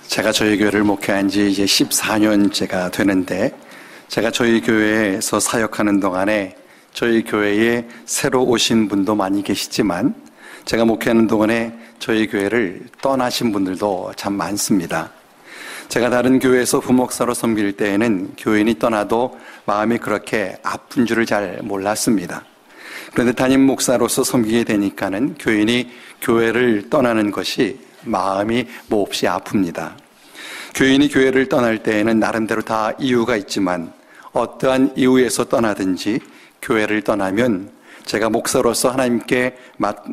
제가 저희 교회를 목회한 지 이제 14년째가 되는데, 제가 저희 교회에서 사역하는 동안에 저희 교회에 새로 오신 분도 많이 계시지만, 제가 목회하는 동안에 저희 교회를 떠나신 분들도 참 많습니다. 제가 다른 교회에서 부목사로 섬길 때에는 교인이 떠나도 마음이 그렇게 아픈 줄을 잘 몰랐습니다. 그런데 담임 목사로서 섬기게 되니까는 교인이 교회를 떠나는 것이 마음이 몹시 아픕니다. 교인이 교회를 떠날 때에는 나름대로 다 이유가 있지만 어떠한 이유에서 떠나든지 교회를 떠나면 제가 목사로서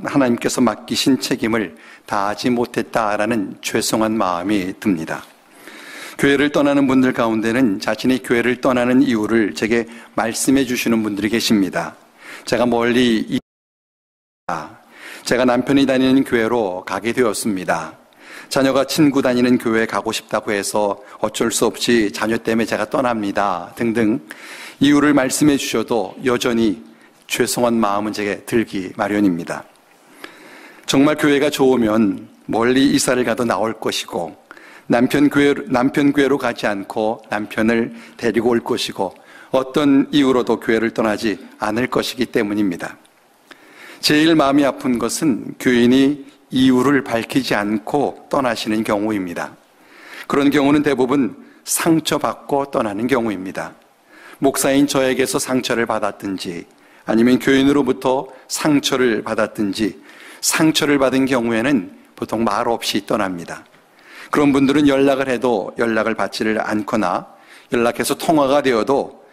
하나님께서 맡기신 책임을 다하지 못했다라는 죄송한 마음이 듭니다. 교회를 떠나는 분들 가운데는 자신이 교회를 떠나는 이유를 제게 말씀해 주시는 분들이 계십니다. 제가 제가 남편이 다니는 교회로 가게 되었습니다. 자녀가 친구 다니는 교회에 가고 싶다고 해서 어쩔 수 없이 자녀 때문에 제가 떠납니다. 등등 이유를 말씀해 주셔도 여전히 죄송한 마음은 제게 들기 마련입니다. 정말 교회가 좋으면 멀리 이사를 가도 나올 것이고, 남편 교회로 가지 않고 남편을 데리고 올 것이고, 어떤 이유로도 교회를 떠나지 않을 것이기 때문입니다. 제일 마음이 아픈 것은 교인이 이유를 밝히지 않고 떠나시는 경우입니다. 그런 경우는 대부분 상처받고 떠나는 경우입니다. 목사인 저에게서 상처를 받았든지 아니면 교인으로부터 상처를 받았든지, 상처를 받은 경우에는 보통 말 없이 떠납니다. 그런 분들은 연락을 해도 연락을 받지를 않거나, 연락해서 통화가 되어도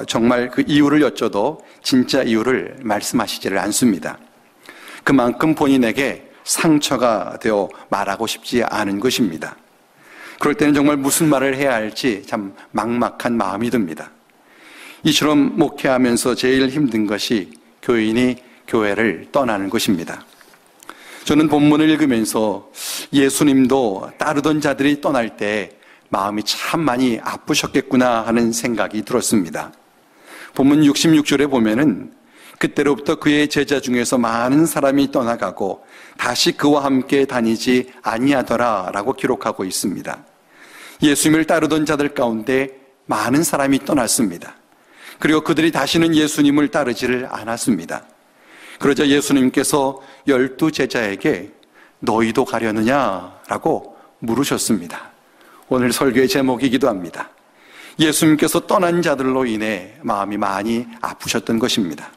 정말 그 이유를 여쭤도 진짜 이유를 말씀하시지를 않습니다. 그만큼 본인에게 상처가 되어 말하고 싶지 않은 것입니다. 그럴 때는 정말 무슨 말을 해야 할지 참 막막한 마음이 듭니다. 이처럼 목회하면서 제일 힘든 것이 교인이 교회를 떠나는 것입니다. 저는 본문을 읽으면서 예수님도 따르던 자들이 떠날 때 마음이 참 많이 아프셨겠구나 하는 생각이 들었습니다. 본문 66절에 보면은 그때로부터 그의 제자 중에서 많은 사람이 떠나가고 다시 그와 함께 다니지 아니하더라 라고 기록하고 있습니다. 예수님을 따르던 자들 가운데 많은 사람이 떠났습니다. 그리고 그들이 다시는 예수님을 따르지를 않았습니다. 그러자 예수님께서 12 제자에게 너희도 가려느냐 라고 물으셨습니다. 오늘 설교의 제목이기도 합니다. 예수님께서 떠난 자들로 인해 마음이 많이 아프셨던 것입니다.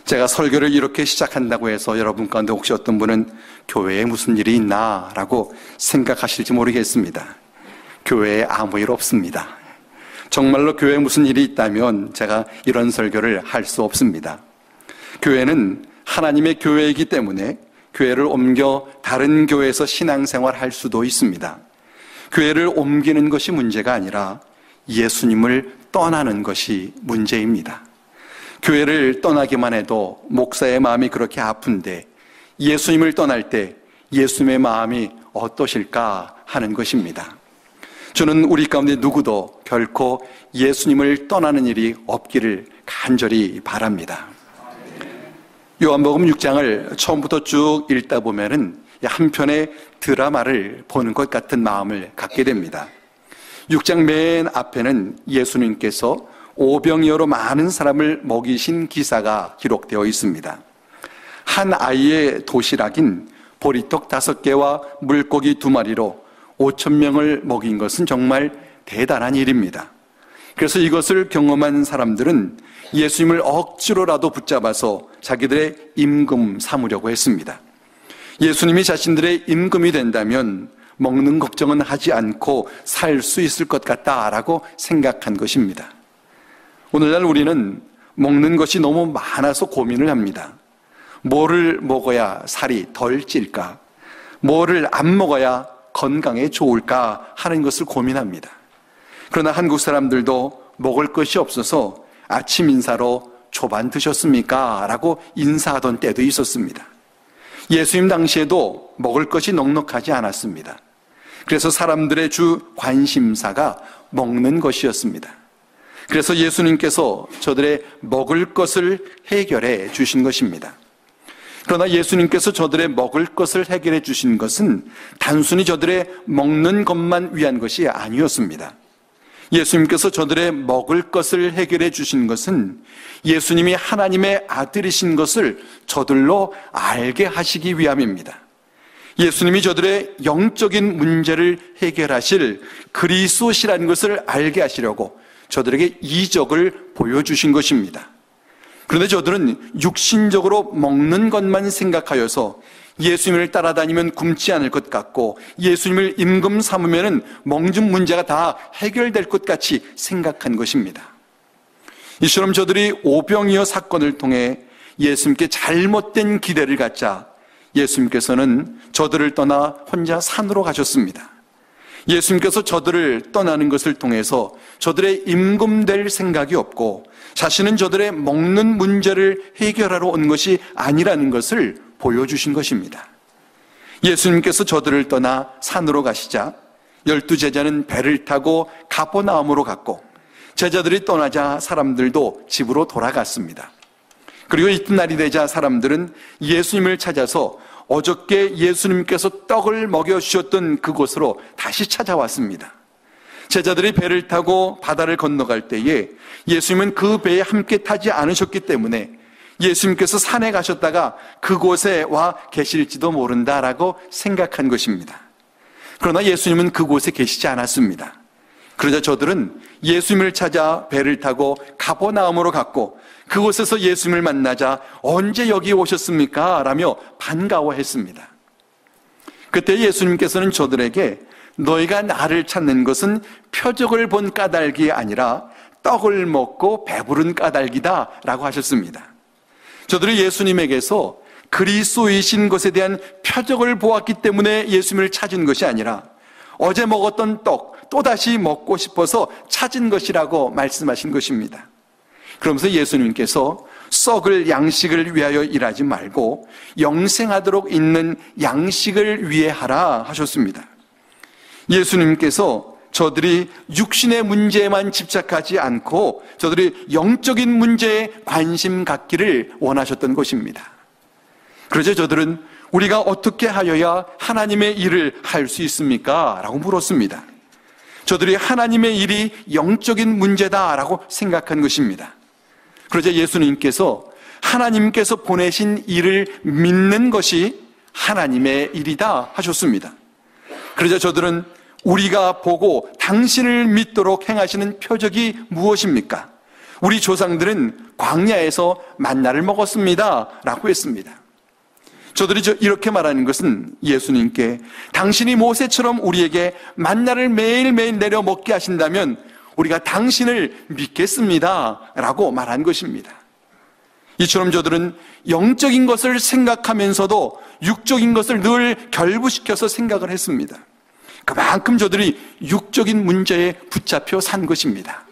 제가 설교를 이렇게 시작한다고 해서 여러분 가운데 혹시 어떤 분은 교회에 무슨 일이 있나 라고 생각하실지 모르겠습니다. 교회에 아무 일 없습니다. 정말로 교회에 무슨 일이 있다면 제가 이런 설교를 할 수 없습니다. 교회는 하나님의 교회이기 때문에 교회를 옮겨 다른 교회에서 신앙생활 할 수도 있습니다. 교회를 옮기는 것이 문제가 아니라 예수님을 떠나는 것이 문제입니다. 교회를 떠나기만 해도 목사의 마음이 그렇게 아픈데 예수님을 떠날 때 예수님의 마음이 어떠실까 하는 것입니다. 저는 우리 가운데 누구도 결코 예수님을 떠나는 일이 없기를 간절히 바랍니다. 요한복음 6장을 처음부터 쭉 읽다 보면은 한 편의 드라마를 보는 것 같은 마음을 갖게 됩니다. 6장 맨 앞에는 예수님께서 오병이어로 많은 사람을 먹이신 기사가 기록되어 있습니다. 한 아이의 도시락인 보리떡 5개와 물고기 2마리로 5,000명을 먹인 것은 정말 대단한 일입니다. 그래서 이것을 경험한 사람들은 예수님을 억지로라도 붙잡아서 자기들의 임금 삼으려고 했습니다. 예수님이 자신들의 임금이 된다면 먹는 걱정은 하지 않고 살 수 있을 것 같다라고 생각한 것입니다. 오늘날 우리는 먹는 것이 너무 많아서 고민을 합니다. 뭐를 먹어야 살이 덜 찔까? 뭐를 안 먹어야 건강에 좋을까 하는 것을 고민합니다. 그러나 한국 사람들도 먹을 것이 없어서 아침 인사로 초반 드셨습니까? 라고 인사하던 때도 있었습니다. 예수님 당시에도 먹을 것이 넉넉하지 않았습니다. 그래서 사람들의 주 관심사가 먹는 것이었습니다. 그래서 예수님께서 저들의 먹을 것을 해결해 주신 것입니다. 그러나 예수님께서 저들의 먹을 것을 해결해 주신 것은 단순히 저들의 먹는 것만 위한 것이 아니었습니다. 예수님께서 저들의 먹을 것을 해결해 주신 것은 예수님이 하나님의 아들이신 것을 저들로 알게 하시기 위함입니다. 예수님이 저들의 영적인 문제를 해결하실 그리스도시라는 것을 알게 하시려고 저들에게 이적을 보여주신 것입니다. 그런데 저들은 육신적으로 먹는 것만 생각하여서 예수님을 따라다니면 굶지 않을 것 같고 예수님을 임금 삼으면 먹는 문제가 다 해결될 것 같이 생각한 것입니다. 이처럼 저들이 오병이어 사건을 통해 예수님께 잘못된 기대를 갖자 예수님께서는 저들을 떠나 혼자 산으로 가셨습니다. 예수님께서 저들을 떠나는 것을 통해서 저들의 임금될 생각이 없고 자신은 저들의 먹는 문제를 해결하러 온 것이 아니라는 것을 보여주신 것입니다. 예수님께서 저들을 떠나 산으로 가시자 12제자는 배를 타고 가버나움으로 갔고 제자들이 떠나자 사람들도 집으로 돌아갔습니다. 그리고 이튿날이 되자 사람들은 예수님을 찾아서 어저께 예수님께서 떡을 먹여주셨던 그곳으로 다시 찾아왔습니다. 제자들이 배를 타고 바다를 건너갈 때에 예수님은 그 배에 함께 타지 않으셨기 때문에 예수님께서 산에 가셨다가 그곳에 와 계실지도 모른다라고 생각한 것입니다. 그러나 예수님은 그곳에 계시지 않았습니다. 그러자 저들은 예수님을 찾아 배를 타고 가버나움으로 갔고 그곳에서 예수님을 만나자 언제 여기 오셨습니까? 라며 반가워했습니다. 그때 예수님께서는 저들에게 너희가 나를 찾는 것은 표적을 본 까닭이 아니라 떡을 먹고 배부른 까닭이다 라고 하셨습니다. 저들이 예수님에게서 그리스도이신 것에 대한 표적을 보았기 때문에 예수님을 찾은 것이 아니라 어제 먹었던 떡 또다시 먹고 싶어서 찾은 것이라고 말씀하신 것입니다. 그러면서 예수님께서 썩을 양식을 위하여 일하지 말고 영생하도록 있는 양식을 위해 하라 하셨습니다. 예수님께서 저들이 육신의 문제에만 집착하지 않고 저들이 영적인 문제에 관심 갖기를 원하셨던 것입니다. 그래서 저들은 우리가 어떻게 하여야 하나님의 일을 할 수 있습니까? 라고 물었습니다. 저들이 하나님의 일이 영적인 문제다라고 생각한 것입니다. 그러자 예수님께서 하나님께서 보내신 일을 믿는 것이 하나님의 일이다 하셨습니다. 그러자 저들은 우리가 보고 당신을 믿도록 행하시는 표적이 무엇입니까? 우리 조상들은 광야에서 만나를 먹었습니다 라고 했습니다. 저들이 이렇게 말하는 것은 예수님께 당신이 모세처럼 우리에게 만나를 매일매일 내려 먹게 하신다면 우리가 당신을 믿겠습니다 라고 말한 것입니다. 이처럼 저들은 영적인 것을 생각하면서도 육적인 것을 늘 결부시켜서 생각을 했습니다. 그만큼 저들이 육적인 문제에 붙잡혀 산 것입니다.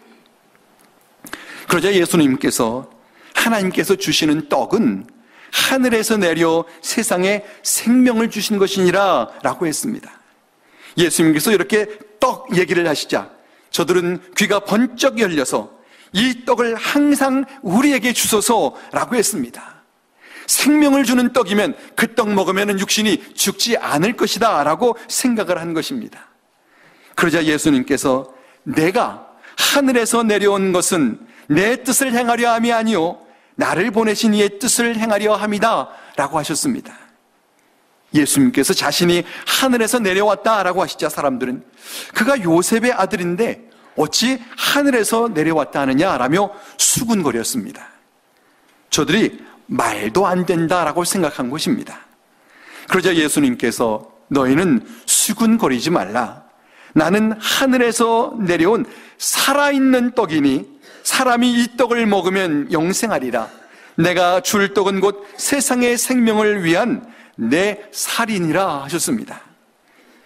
그러자 예수님께서 하나님께서 주시는 떡은 하늘에서 내려 세상에 생명을 주신 것이니라 라고 했습니다. 예수님께서 이렇게 떡 얘기를 하시자 저들은 귀가 번쩍 열려서 이 떡을 항상 우리에게 주소서라고 했습니다. 생명을 주는 떡이면 그 떡 먹으면 육신이 죽지 않을 것이다 라고 생각을 한 것입니다. 그러자 예수님께서 내가 하늘에서 내려온 것은 내 뜻을 행하려 함이 아니요 나를 보내신 이의 뜻을 행하려 함이다 라고 하셨습니다. 예수님께서 자신이 하늘에서 내려왔다라고 하시자 사람들은 그가 요셉의 아들인데 어찌 하늘에서 내려왔다 하느냐라며 수군거렸습니다. 저들이 말도 안 된다라고 생각한 것입니다. 그러자 예수님께서 너희는 수군거리지 말라. 나는 하늘에서 내려온 살아있는 떡이니 사람이 이 떡을 먹으면 영생하리라. 내가 줄 떡은 곧 세상의 생명을 위한 내 살이니라 하셨습니다.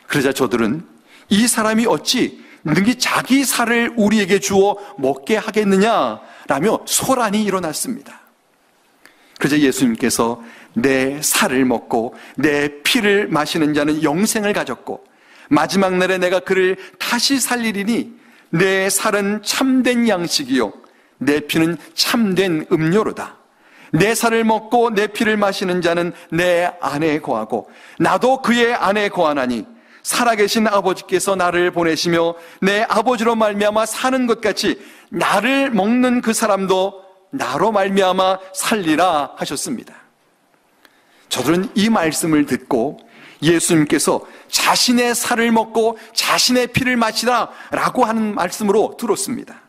그러자 저들은 이 사람이 어찌 능히 자기 살을 우리에게 주어 먹게 하겠느냐라며 소란이 일어났습니다. 그러자 예수님께서 내 살을 먹고 내 피를 마시는 자는 영생을 가졌고 마지막 날에 내가 그를 다시 살리리니 내 살은 참된 양식이요 내 피는 참된 음료로다. 내 살을 먹고 내 피를 마시는 자는 내 안에 거하고 나도 그의 안에 거하나니 살아계신 아버지께서 나를 보내시며 내 아버지로 말미암아 사는 것 같이 나를 먹는 그 사람도 나로 말미암아 살리라 하셨습니다. 저들은 이 말씀을 듣고 예수님께서 자신의 살을 먹고 자신의 피를 마시라 라고 하는 말씀으로 들었습니다.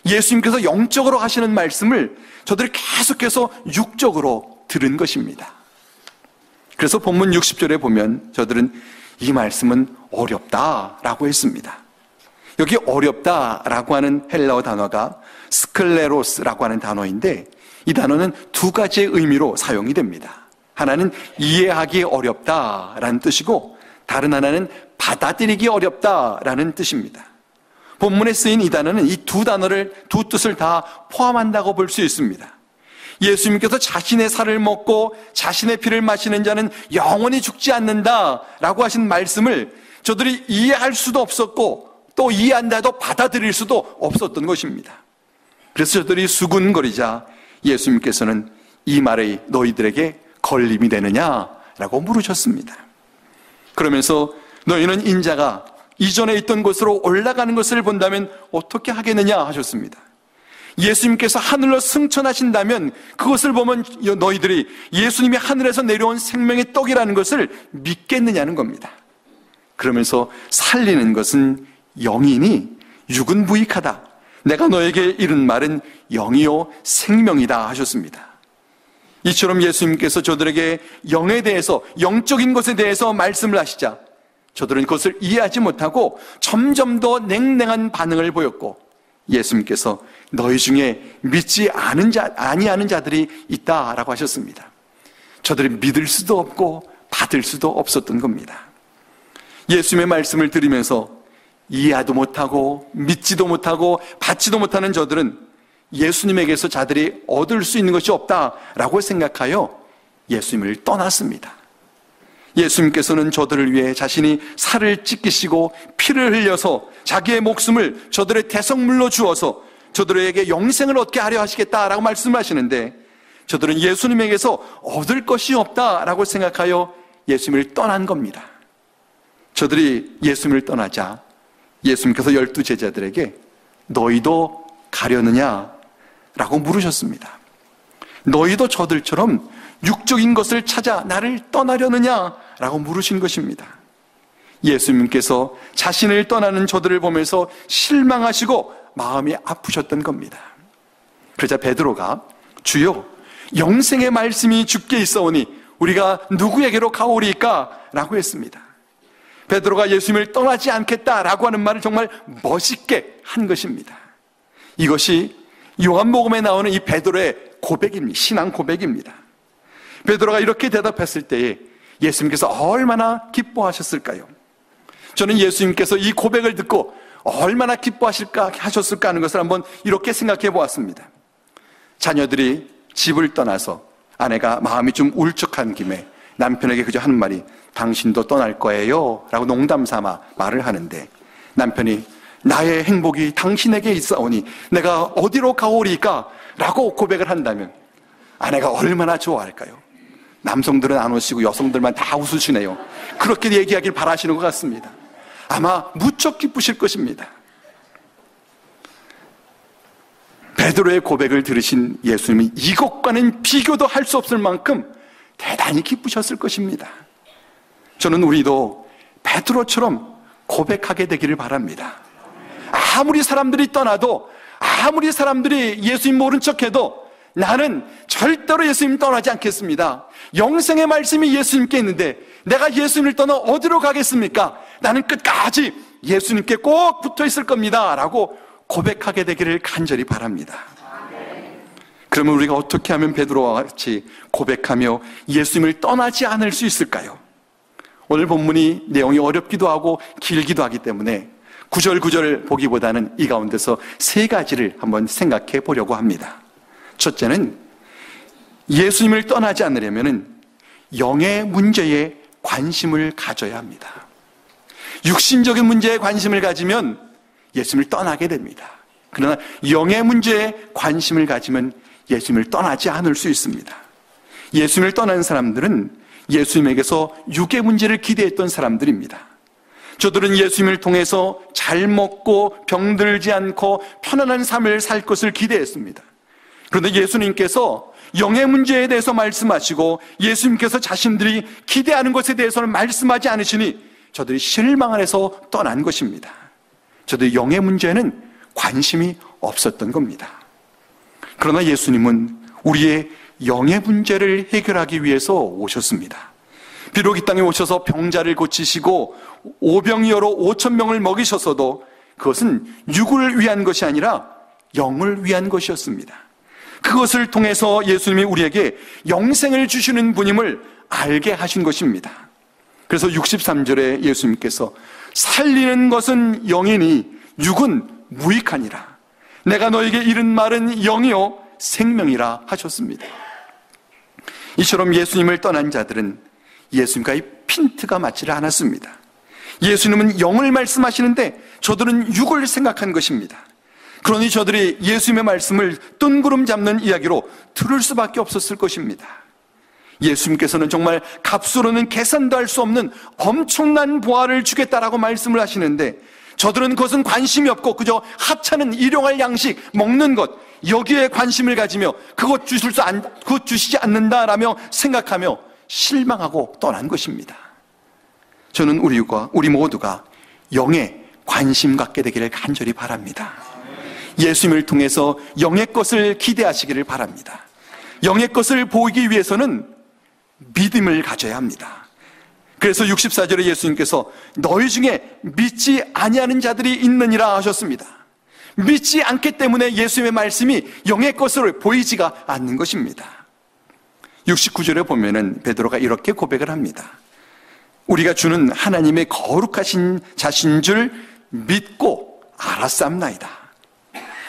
예수님께서 영적으로 하시는 말씀을 저들이 계속해서 육적으로 들은 것입니다. 그래서 본문 60절에 보면 저들은 이 말씀은 어렵다라고 했습니다. 여기 어렵다라고 하는 헬라어 단어가 스클레로스라고 하는 단어인데 이 단어는 두 가지의 의미로 사용이 됩니다. 하나는 이해하기 어렵다라는 뜻이고 다른 하나는 받아들이기 어렵다라는 뜻입니다. 본문에 쓰인 이 단어는 이 두 단어를, 두 뜻을 다 포함한다고 볼 수 있습니다. 예수님께서 자신의 살을 먹고 자신의 피를 마시는 자는 영원히 죽지 않는다라고 하신 말씀을 저들이 이해할 수도 없었고 또 이해한다 해도 받아들일 수도 없었던 것입니다. 그래서 저들이 수군거리자 예수님께서는 이 말이 너희들에게 걸림이 되느냐라고 물으셨습니다. 그러면서 너희는 인자가 이전에 있던 곳으로 올라가는 것을 본다면 어떻게 하겠느냐 하셨습니다. 예수님께서 하늘로 승천하신다면 그것을 보면 너희들이 예수님이 하늘에서 내려온 생명의 떡이라는 것을 믿겠느냐는 겁니다. 그러면서 살리는 것은 영이니 육은 무익하다. 내가 너에게 이른 말은 영이요 생명이다 하셨습니다. 이처럼 예수님께서 저들에게 영에 대해서, 영적인 것에 대해서 말씀을 하시자 저들은 그것을 이해하지 못하고 점점 더 냉랭한 반응을 보였고 예수님께서 너희 중에 믿지 아니하는 자들이 있다라고 하셨습니다. 저들이 믿을 수도 없고 받을 수도 없었던 겁니다. 예수님의 말씀을 들으면서 이해하도 못하고 믿지도 못하고 받지도 못하는 저들은 예수님에게서 자들이 얻을 수 있는 것이 없다라고 생각하여 예수님을 떠났습니다. 예수님께서는 저들을 위해 자신이 살을 찢기시고 피를 흘려서 자기의 목숨을 저들의 대성물로 주어서 저들에게 영생을 얻게 하려 하시겠다라고 말씀하시는데 저들은 예수님에게서 얻을 것이 없다라고 생각하여 예수님을 떠난 겁니다. 저들이 예수님을 떠나자 예수님께서 12 제자들에게 너희도 가려느냐라고 물으셨습니다. 너희도 저들처럼 육적인 것을 찾아 나를 떠나려느냐라고 물으신 것입니다. 예수님께서 자신을 떠나는 저들을 보면서 실망하시고 마음이 아프셨던 겁니다. 그러자 베드로가 주여 영생의 말씀이 주께 있사오니 우리가 누구에게로 가오리까? 라고 했습니다. 베드로가 예수님을 떠나지 않겠다라고 하는 말을 정말 멋있게 한 것입니다. 이것이 요한복음에 나오는 이 베드로의 고백입니다. 신앙 고백입니다. 베드로가 이렇게 대답했을 때에 예수님께서 얼마나 기뻐하셨을까요? 저는 예수님께서 이 고백을 듣고 얼마나 하셨을까 하는 것을 한번 이렇게 생각해 보았습니다. 자녀들이 집을 떠나서 아내가 마음이 좀 울적한 김에 남편에게 그저 하는 말이 당신도 떠날 거예요 라고 농담 삼아 말을 하는데 남편이 나의 행복이 당신에게 있사오니 내가 어디로 가오리까? 라고 고백을 한다면 아내가 얼마나 좋아할까요? 남성들은 안 오시고 여성들만 다 웃으시네요. 그렇게 얘기하길 바라시는 것 같습니다. 아마 무척 기쁘실 것입니다. 베드로의 고백을 들으신 예수님이 이것과는 비교도 할 수 없을 만큼 대단히 기쁘셨을 것입니다. 저는 우리도 베드로처럼 고백하게 되기를 바랍니다. 아무리 사람들이 떠나도 아무리 사람들이 예수님 모른 척해도 나는 절대로 예수님 떠나지 않겠습니다. 영생의 말씀이 예수님께 있는데 내가 예수님을 떠나 어디로 가겠습니까? 나는 끝까지 예수님께 꼭 붙어 있을 겁니다 라고 고백하게 되기를 간절히 바랍니다. 그러면 우리가 어떻게 하면 베드로와 같이 고백하며 예수님을 떠나지 않을 수 있을까요? 오늘 본문이 내용이 어렵기도 하고 길기도 하기 때문에 구절구절 보기보다는 이 가운데서 세 가지를 한번 생각해 보려고 합니다. 첫째는 예수님을 떠나지 않으려면 영의 문제에 관심을 가져야 합니다. 육신적인 문제에 관심을 가지면 예수님을 떠나게 됩니다. 그러나 영의 문제에 관심을 가지면 예수님을 떠나지 않을 수 있습니다. 예수님을 떠난 사람들은 예수님에게서 육의 문제를 기대했던 사람들입니다. 저들은 예수님을 통해서 잘 먹고 병들지 않고 편안한 삶을 살 것을 기대했습니다. 그런데 예수님께서 영의 문제에 대해서 말씀하시고 예수님께서 자신들이 기대하는 것에 대해서는 말씀하지 않으시니 저들이 실망 안에서 떠난 것입니다. 저들이 영의 문제에는 관심이 없었던 겁니다. 그러나 예수님은 우리의 영의 문제를 해결하기 위해서 오셨습니다. 비록 이 땅에 오셔서 병자를 고치시고 오병이어로 5,000명을 먹이셨어도 그것은 육을 위한 것이 아니라 영을 위한 것이었습니다. 그것을 통해서 예수님이 우리에게 영생을 주시는 분임을 알게 하신 것입니다. 그래서 63절에 예수님께서 살리는 것은 영이니 육은 무익하니라. 내가 너에게 이른 말은 영이요 생명이라 하셨습니다. 이처럼 예수님을 떠난 자들은 예수님과의 핀트가 맞지를 않았습니다. 예수님은 영을 말씀하시는데 저들은 육을 생각한 것입니다. 그러니 저들이 예수님의 말씀을 뜬구름 잡는 이야기로 들을 수밖에 없었을 것입니다. 예수님께서는 정말 값으로는 계산도 할 수 없는 엄청난 보화를 주겠다라고 말씀을 하시는데 저들은 그것은 관심이 없고 그저 하찮은 일용할 양식 먹는 것 여기에 관심을 가지며 그것 주시지 않는다라며 생각하며 실망하고 떠난 것입니다. 저는 우리 모두가 영에 관심 갖게 되기를 간절히 바랍니다. 예수님을 통해서 영의 것을 기대하시기를 바랍니다. 영의 것을 보이기 위해서는 믿음을 가져야 합니다. 그래서 64절에 예수님께서 너희 중에 믿지 아니하는 자들이 있느니라 하셨습니다. 믿지 않기 때문에 예수님의 말씀이 영의 것으로 보이지가 않는 것입니다. 69절에 보면은 베드로가 이렇게 고백을 합니다. 우리가 주는 하나님의 거룩하신 자신 줄 믿고 알았사옵나이다.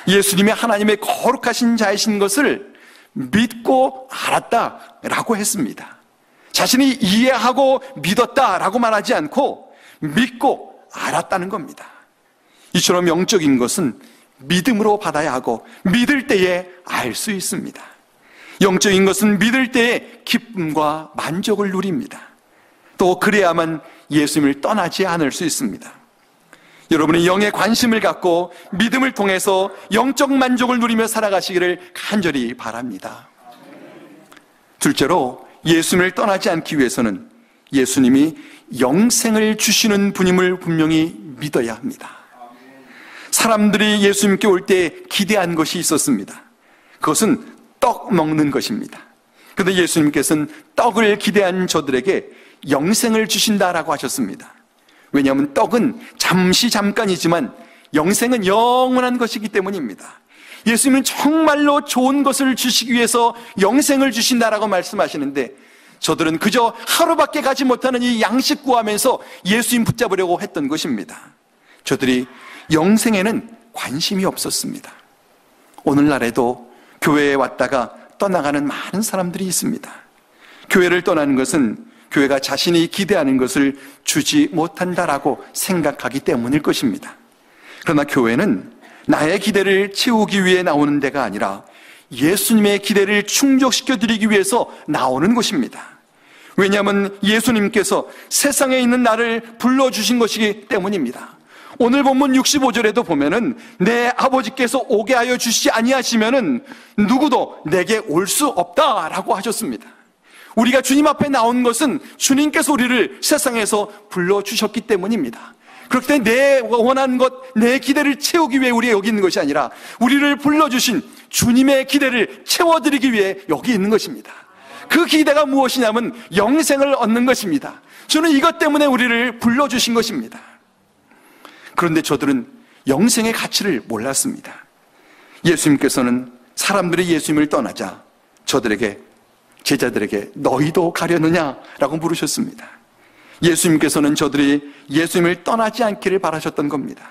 예수님이 하나님의 거룩하신 자이신 것을 믿고 알았다라고 했습니다. 자신이 이해하고 믿었다라고 말하지 않고 믿고 알았다는 겁니다. 이처럼 영적인 것은 믿음으로 받아야 하고 믿을 때에 알 수 있습니다. 영적인 것은 믿을 때에 기쁨과 만족을 누립니다. 또 그래야만 예수님을 떠나지 않을 수 있습니다. 여러분이 영에 관심을 갖고 믿음을 통해서 영적 만족을 누리며 살아가시기를 간절히 바랍니다. 둘째로 예수님을 떠나지 않기 위해서는 예수님이 영생을 주시는 분임을 분명히 믿어야 합니다. 사람들이 예수님께 올 때 기대한 것이 있었습니다. 그것은 떡 먹는 것입니다. 그런데 예수님께서는 떡을 기대한 저들에게 영생을 주신다라고 하셨습니다. 왜냐하면 떡은 잠깐이지만 영생은 영원한 것이기 때문입니다. 예수님은 정말로 좋은 것을 주시기 위해서 영생을 주신다라고 말씀하시는데 저들은 그저 하루밖에 가지 못하는 이 양식 구하면서 예수님 붙잡으려고 했던 것입니다. 저들이 영생에는 관심이 없었습니다. 오늘날에도 교회에 왔다가 떠나가는 많은 사람들이 있습니다. 교회를 떠나는 것은 교회가 자신이 기대하는 것을 주지 못한다라고 생각하기 때문일 것입니다. 그러나 교회는 나의 기대를 채우기 위해 나오는 데가 아니라 예수님의 기대를 충족시켜드리기 위해서 나오는 것입니다. 왜냐하면 예수님께서 세상에 있는 나를 불러주신 것이기 때문입니다. 오늘 본문 65절에도 보면은 내 아버지께서 오게 하여 주시지 아니하시면은 누구도 내게 올 수 없다라고 하셨습니다. 우리가 주님 앞에 나온 것은 주님께서 우리를 세상에서 불러주셨기 때문입니다. 그렇기 때문에 내 원하는 것, 내 기대를 채우기 위해 우리가 여기 있는 것이 아니라 우리를 불러주신 주님의 기대를 채워드리기 위해 여기 있는 것입니다. 그 기대가 무엇이냐면 영생을 얻는 것입니다. 저는 이것 때문에 우리를 불러주신 것입니다. 그런데 저들은 영생의 가치를 몰랐습니다. 예수님께서는 사람들이 예수님을 떠나자 제자들에게 너희도 가려느냐라고 물으셨습니다. 예수님께서는 저들이 예수님을 떠나지 않기를 바라셨던 겁니다.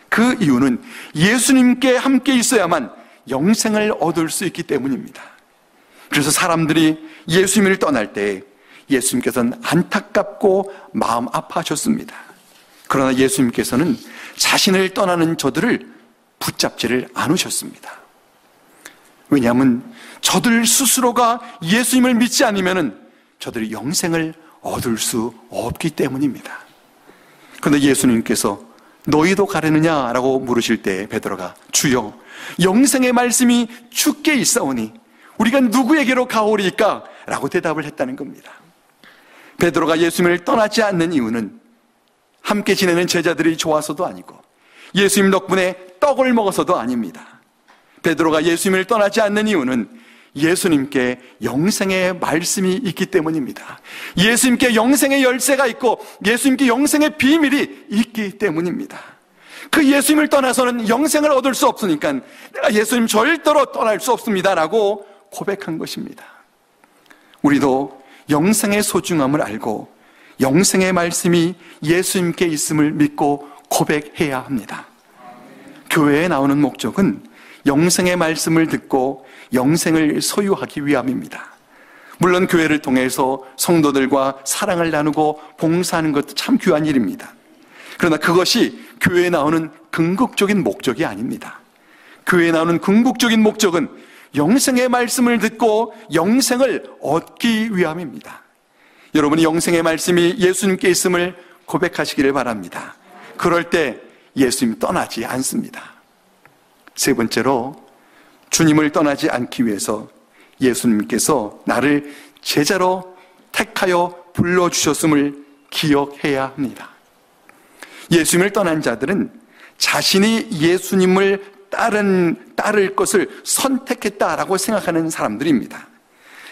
그 이유는 예수님께 함께 있어야만 영생을 얻을 수 있기 때문입니다. 그래서 사람들이 예수님을 떠날 때 예수님께서는 안타깝고 마음 아파하셨습니다. 그러나 왜냐하면 저들 스스로가 예수님을 믿지 않으면 저들이 영생을 얻을 수 없기 때문입니다. 그런데 예수님께서 너희도 가려느냐라고 물으실 때 베드로가 주여 영생의 말씀이 주께 있사오니 우리가 누구에게로 가오리까? 라고 대답을 했다는 겁니다. 베드로가 예수님을 떠나지 않는 이유는 함께 지내는 제자들이 좋아서도 아니고 예수님 덕분에 떡을 먹어서도 아닙니다. 베드로가 예수님을 떠나지 않는 이유는 예수님께 영생의 말씀이 있기 때문입니다. 예수님께 영생의 열쇠가 있고 예수님께 영생의 비밀이 있기 때문입니다. 그 예수님을 떠나서는 영생을 얻을 수 없으니까 내가 예수님 절대로 떠날 수 없습니다라고 고백한 것입니다. 우리도 영생의 소중함을 알고 영생의 말씀이 예수님께 있음을 믿고 고백해야 합니다. 교회에 나오는 목적은 영생의 말씀을 듣고 영생을 소유하기 위함입니다. 물론 교회를 통해서 성도들과 사랑을 나누고 봉사하는 것도 참 귀한 일입니다. 그러나 그것이 교회에 나오는 궁극적인 목적이 아닙니다. 교회에 나오는 궁극적인 목적은 영생의 말씀을 듣고 영생을 얻기 위함입니다. 여러분이 영생의 말씀이 예수님께 있음을 고백하시기를 바랍니다. 그럴 때 예수님 떠나지 않습니다. 세 번째로 주님을 떠나지 않기 위해서 예수님께서 나를 제자로 택하여 불러주셨음을 기억해야 합니다. 예수님을 떠난 자들은 자신이 예수님을 따를 것을 선택했다라고 생각하는 사람들입니다.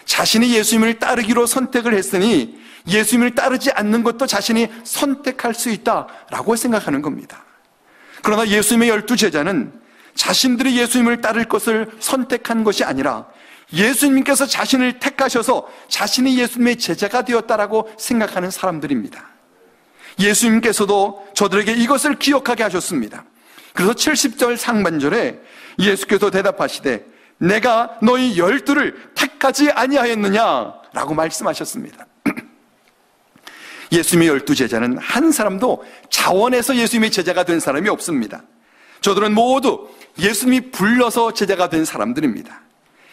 자신이 예수님을 따르기로 선택을 했으니 예수님을 따르지 않는 것도 자신이 선택할 수 있다라고 생각하는 겁니다. 그러나 예수님의 12제자는 자신들이 예수님을 따를 것을 선택한 것이 아니라 예수님께서 자신을 택하셔서 자신이 예수님의 제자가 되었다라고 생각하는 사람들입니다. 예수님께서도 저들에게 이것을 기억하게 하셨습니다. 그래서 70절 상반절에 예수께서 대답하시되 내가 너희 12를 택하지 아니하였느냐라고 말씀하셨습니다. 예수님의 12제자는 한 사람도 자원해서 예수님의 제자가 된 사람이 없습니다. 저들은 모두 예수님이 불러서 제자가 된 사람들입니다.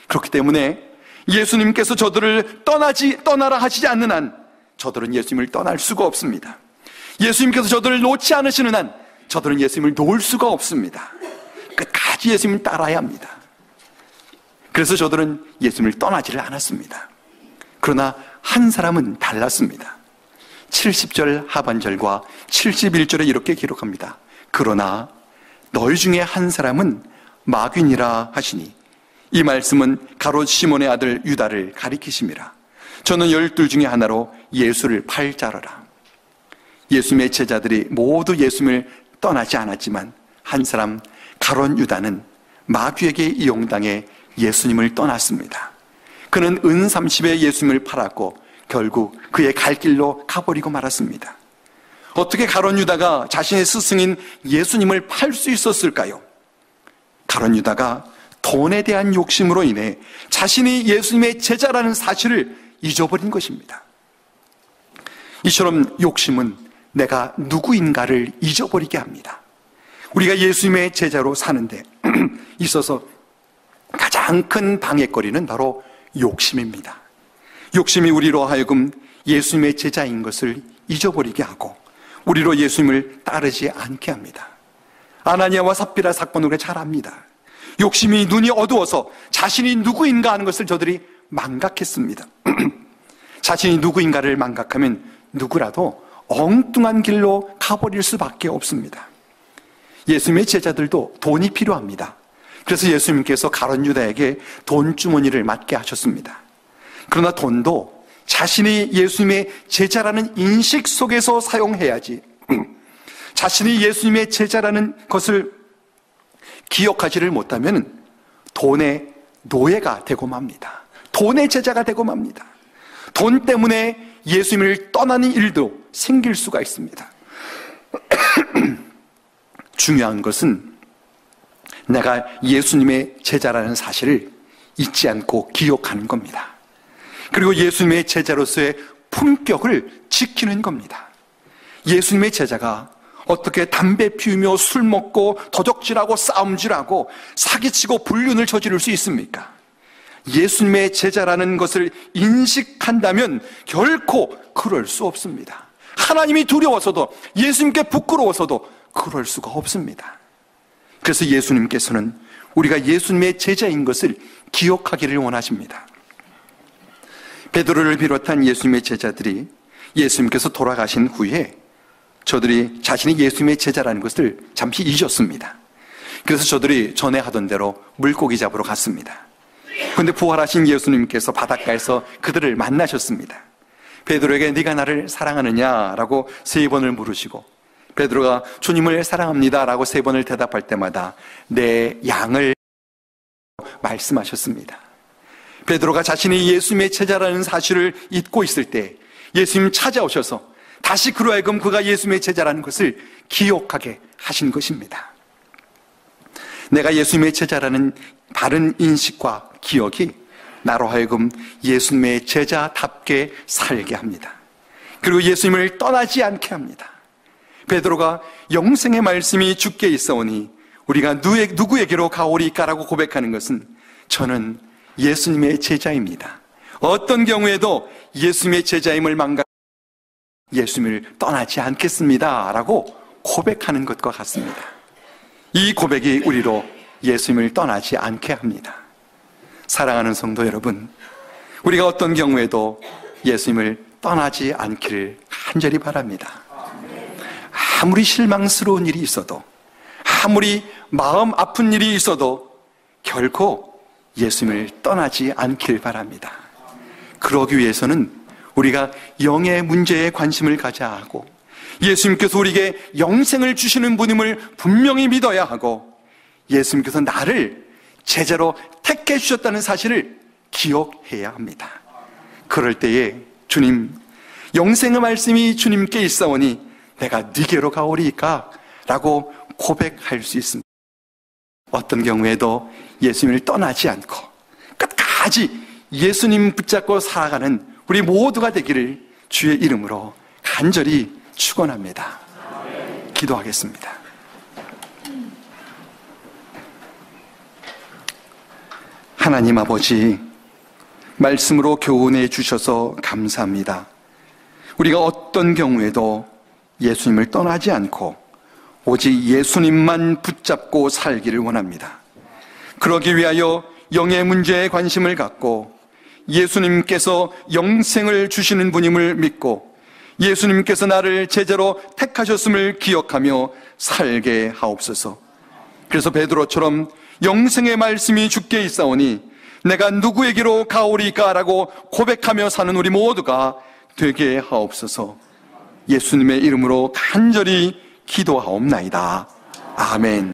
그렇기 때문에 예수님께서 저들을 떠나라 하시지 않는 한 저들은 예수님을 떠날 수가 없습니다. 예수님께서 저들을 놓지 않으시는 한 저들은 예수님을 놓을 수가 없습니다. 끝까지 예수님을 따라야 합니다. 그래서 저들은 예수님을 떠나지를 않았습니다. 그러나 한 사람은 달랐습니다. 70절 하반절과 71절에 이렇게 기록합니다. 그러나 너희 중에 한 사람은 마귀니라 하시니 이 말씀은 가롯 시몬의 아들 유다를 가리키심이라. 저는 12 중에 하나로 예수를 팔자러라. 예수님의 제자들이 모두 예수님을 떠나지 않았지만 한 사람 가롯 유다는 마귀에게 이용당해 예수님을 떠났습니다. 그는 은 30에 예수님을 팔았고 결국 그의 갈 길로 가버리고 말았습니다. 어떻게 가롯 유다가 자신의 스승인 예수님을 팔 수 있었을까요? 가롯 유다가 돈에 대한 욕심으로 인해 자신이 예수님의 제자라는 사실을 잊어버린 것입니다. 이처럼 욕심은 내가 누구인가를 잊어버리게 합니다. 우리가 예수님의 제자로 사는데 있어서 가장 큰 방해거리는 바로 욕심입니다. 욕심이 우리로 하여금 예수님의 제자인 것을 잊어버리게 하고 우리로 예수님을 따르지 않게 합니다. 아나니아와 삽비라 사건을 우리가 잘 압니다. 욕심이 눈이 어두워서 자신이 누구인가 하는 것을 저들이 망각했습니다. 자신이 누구인가를 망각하면 누구라도 엉뚱한 길로 가버릴 수밖에 없습니다. 예수님의 제자들도 돈이 필요합니다. 그래서 예수님께서 가롯 유다에게 돈 주머니를 맡게 하셨습니다. 그러나 돈도 자신이 예수님의 제자라는 인식 속에서 사용해야지 자신이 예수님의 제자라는 것을 기억하지를 못하면 돈의 노예가 되고 맙니다. 돈의 제자가 되고 맙니다. 돈 때문에 예수님을 떠나는 일도 생길 수가 있습니다. 중요한 것은 내가 예수님의 제자라는 사실을 잊지 않고 기억하는 겁니다. 그리고 예수님의 제자로서의 품격을 지키는 겁니다. 예수님의 제자가 어떻게 담배 피우며 술 먹고 도적질하고 싸움질하고 사기치고 불륜을 저지를 수 있습니까? 예수님의 제자라는 것을 인식한다면 결코 그럴 수 없습니다. 하나님이 두려워서도, 예수님께 부끄러워서도 그럴 수가 없습니다. 그래서 예수님께서는 우리가 예수님의 제자인 것을 기억하기를 원하십니다. 베드로를 비롯한 예수님의 제자들이 예수님께서 돌아가신 후에 저들이 자신이 예수님의 제자라는 것을 잠시 잊었습니다. 그래서 저들이 전에 하던 대로 물고기 잡으러 갔습니다. 그런데 부활하신 예수님께서 바닷가에서 그들을 만나셨습니다. 베드로에게 네가 나를 사랑하느냐라고 3번을 물으시고, 베드로가 주님을 사랑합니다라고 3번을 대답할 때마다 내 양을 말씀하셨습니다. 베드로가 자신이 예수님의 제자라는 사실을 잊고 있을 때 예수님 찾아오셔서 다시 그로 하여금 그가 예수님의 제자라는 것을 기억하게 하신 것입니다. 내가 예수님의 제자라는 바른 인식과 기억이 나로 하여금 예수님의 제자답게 살게 합니다. 그리고 예수님을 떠나지 않게 합니다. 베드로가 영생의 말씀이 주께 있사오니 우리가 누구에게로 가오리까라고 고백하는 것은 저는 예수님의 제자입니다. 어떤 경우에도 예수님의 제자임을 예수님을 떠나지 않겠습니다 라고 고백하는 것과 같습니다. 이 고백이 우리로 예수님을 떠나지 않게 합니다. 사랑하는 성도 여러분, 우리가 어떤 경우에도 예수님을 떠나지 않기를 간절히 바랍니다. 아무리 실망스러운 일이 있어도, 아무리 마음 아픈 일이 있어도 결코 예수님을 떠나지 않길 바랍니다. 그러기 위해서는 우리가 영의 문제에 관심을 가져야 하고, 예수님께서 우리에게 영생을 주시는 분임을 분명히 믿어야 하고, 예수님께서 나를 제자로 택해 주셨다는 사실을 기억해야 합니다. 그럴 때에 주님, 영생의 말씀이 주님께 있사오니 내가 네게로 가오리이까 라고 고백할 수 있습니다. 어떤 경우에도 예수님을 떠나지 않고 끝까지 예수님 붙잡고 살아가는 우리 모두가 되기를 주의 이름으로 간절히 축원합니다. 기도하겠습니다. 하나님 아버지, 말씀으로 교훈해 주셔서 감사합니다. 우리가 어떤 경우에도 예수님을 떠나지 않고 오직 예수님만 붙잡고 살기를 원합니다. 그러기 위하여 영의 문제에 관심을 갖고 예수님께서 영생을 주시는 분임을 믿고 예수님께서 나를 제자로 택하셨음을 기억하며 살게 하옵소서. 그래서 베드로처럼 영생의 말씀이 주께 있사오니 내가 누구에게로 가오리까라고 고백하며 사는 우리 모두가 되게 하옵소서. 예수님의 이름으로 간절히 기도하옵나이다. 아멘.